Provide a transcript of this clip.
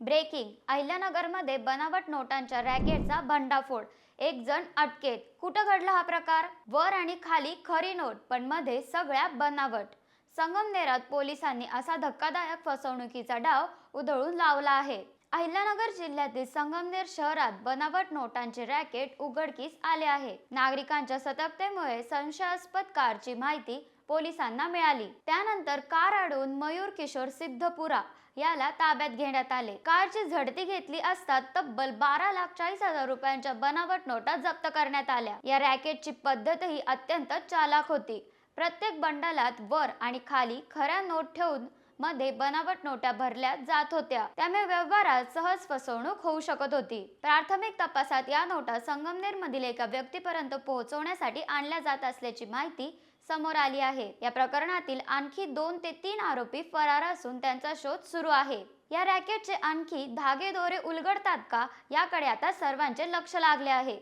Breaking अहिल्यानगरमध्ये बनावट नोटांच्या रॅकेटचा भंडाफोड। एक जण अटकेत। कुठं घडला हा प्रकार? वर आणि खाली खरी नोट पण मध्ये सगळ्या बनावट। संगमनेरात पोलिसांनी असा धक्कादायक फसवणुकीचा डाव उधळून लावला आहे। अहिल्यानगर जिल्ह्यातील संगमनेर शहरात बनावट नोटांचे रॅकेट उघडकीस आले आहे। नागरिकांच्या सतर्कतेमुळे संशयास्पद कारची माहिती पोलिसांना मिळाली। त्यानंतर कार अडवून मयूर किशोर सिद्धपुरा याला ताब्यात घेण्यात आले। कारची झडती घेतली असता तब्बल 12,40,000 रुपयांच्या बनावट नोटा जप्त करण्यात आल्या। या रॅकेटची पद्धतही अत्यंत चालाख होती। प्रत्येक बंडलात वर आणि खाली खऱ्या नोट ठेवून मध्ये बनावट नोटा भरल्या जात होत्या। त्यामुळे व्यवहारात सहज फसवणूक होऊ शकत होती। प्राथमिक तपासात या नोटा संगमनेर मधील एका व्यक्तीपर्यंत पोहोचवण्यासाठी आणल्या जात असल्याची माहिती समोर आली आहे। या प्रकरणातील आणखी 2 ते 3 आरोपी फरार असून त्यांचा शोध सुरू आहे। या रॅकेटचे आणखी धागेदोरे उलगडतात का याकडे आता सर्वांचे लक्ष लागले आहे।